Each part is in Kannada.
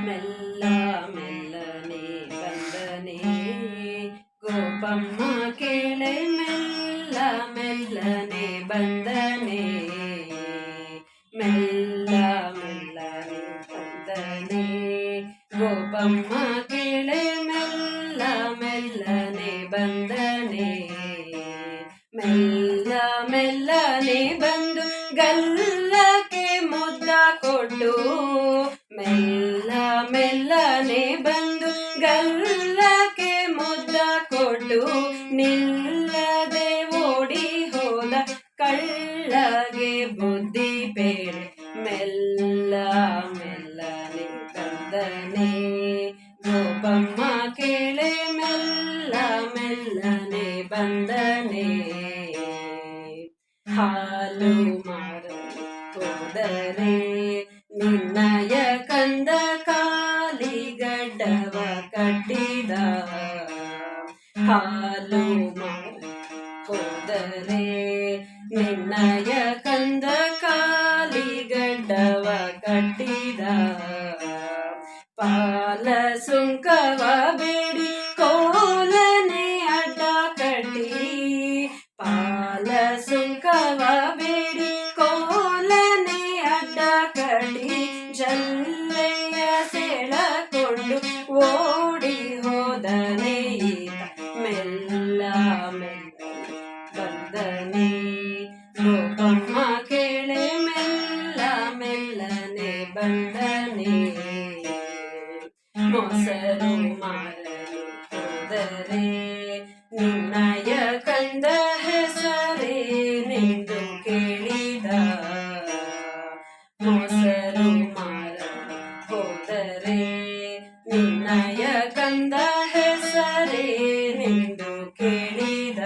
ಮೆಲ್ಲ ಮೆಲ್ಲನೆ ಬಂದನೆ ಗೋಪಮ್ಮ ಕೇಳೆ ಮೆಲ್ಲ ಮೆಲ್ಲನೆ ಬಂದನೆ ಮೆಲ್ಲ ಮೆಲ್ಲನೆ ಬಂದನೆ ಗೋಪಮ್ಮ ಕೇಳೆ ಮೆಲ್ಲ ಮೆಲ್ಲನೆ ಬಂದನೆ ಮೆಲ್ಲ ಮೆಲ್ಲನೆ ಬಂದು ಗಲ್ಲಕ್ಕೆ ಮುದ್ದ ಕೊಟ್ಟು ಮೆಲ್ಲ ಮೆಲ್ಲನೆ ಬಂದು ಗಲ್ಲಕ್ಕೆ ಮುದ್ದ ಕೊಟ್ಟು ನಿಲ್ಲದೆ ಓಡಿ ಹೋದ ಕಳ್ಳಗೆ ಬುದ್ಧಿ ಬೇರೆ ಮೆಲ್ಲ ಮೆಲ್ಲನೆ ಬಂದನೆ ಗೋಪಮ್ಮ ಕೇಳೆ ಮೆಲ್ಲ ಮೆಲ್ಲನೆ ಬಂದನೆ ಹಾಲು ಮಾರಲು ಹೋದರೆ ನಿನ್ನಯ ಕಂದ ಕಾಲಿಗಡ್ಡವ ಕಟ್ಟಿದ ಹಾಲು ಮಾರಲು ಹೋದರೆ ನಿನ್ನಯ ಕಂದ ಕಾಲಿಗಡ್ಡವ ಕಟ್ಟಿದ ಪಾಲ ಸುಂಕವ ಬೇಡಿ ಕೋಲನೆ ಅಡ್ಡ ಕಟ್ಟಿ ಪಾಲ ಸುಂಕವ ಬೇಡಿ ಕೋಲನೆ ಅಡ್ಡ ಕಟ್ಟಿ ಜಲ್ಲೆಯ ಸೆಳಕೊಂಡು ಓಡಿ ಹೋದನೆ ಈತ ಮೆಲ್ಲ ಮೆಲ್ಲ ಬಂದನೆ ಗೋಪಮ್ಮ ಕೇಳೆ ಮೆಲ್ಲ ಮೆಲ್ಲನೆ ಬಂದನೆ ಮೊಸರು ಮಾರಲು ಹೋದರೆ ನಿನ್ನಯ ಕಂದ ಹೆಸರೇ ನಿಂದು ಕೇಳಿದ ಮೊಸರು ಮಾರಲು ಹೋದರೆ ನಿನ್ನಯ ಕಂದ ಹೆಸರೇ ನಿಂದು ಕೇಳಿದ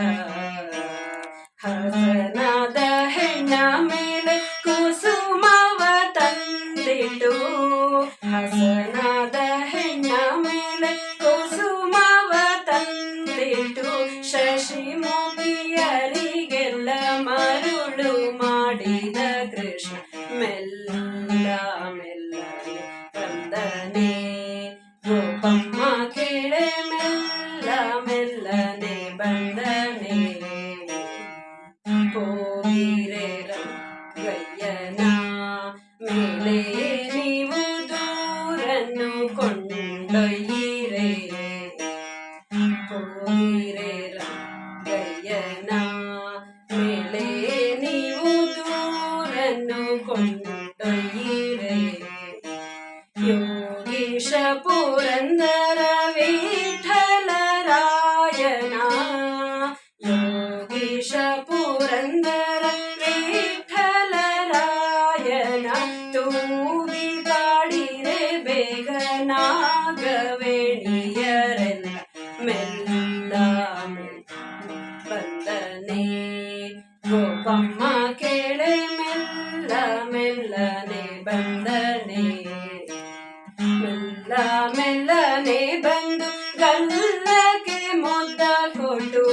ಹಸನಾದ ಹೆಣ್ಣ ಮೇಲೆ ಕುಸುಮವ ತಂದಿಟ್ಟು ಹಸನಾದ ಹೆಣ್ಣ ಮೇಲೆ ಕುಸುಮವ ತಂದಿಟ್ಟು ಶಶಿಮುಖಿಯರಿಗೆಲ್ಲ ಮರುಳು ಮಾಡಿದ ಕೃಷ್ಣ ಮೆಲ್ಲ ಮೆಲ್ಲನೆ ಬಂದನೆ ಗೋಪಮ್ಮ ಕೇಳೆ ಮೆಲ್ಲ ಮೆಲ್ಲನೆ ಬಂದನೆ ಹೋಗಿರೆ ರಂಗಯ್ಯನ ಮೇಲೆ ನೀವು ದೂರನ್ನು ಕೊಂಡೊಯ್ಯಿರೆ ಹೋಗಿರೆ ರಂಗಯ್ಯನ ಮೇಲೆ ನೀವು ದೂರನ್ನು ಕೊಂಡೊಯ್ಯಿರೆ ಯೋಗೀಶ ಪುರಂದರ ವಿಠಲರಾಯನ ಯೋಗೀಶ ಪುರಂದರ ವಿಠಲರಾಯನ ತೂಗಿ ಪಾಡಿರೆ ಬೇಗನಾಗವೇಣಿಯರೆಲ್ಲ ಮೆಲ್ಲ ಬಂದನೆ ಗೋಪಮ್ಮ ಕೇಳೆ ಮೆಲ್ಲ ಮೆಲ್ಲನೆ ಬಂದನೆ ಮೆಲ್ಲ ಮೆಲ್ಲನೆ ಬಂದು ಗಲ್ಲಕ್ಕೆ ಮುದ್ದ ಕೊಟ್ಟು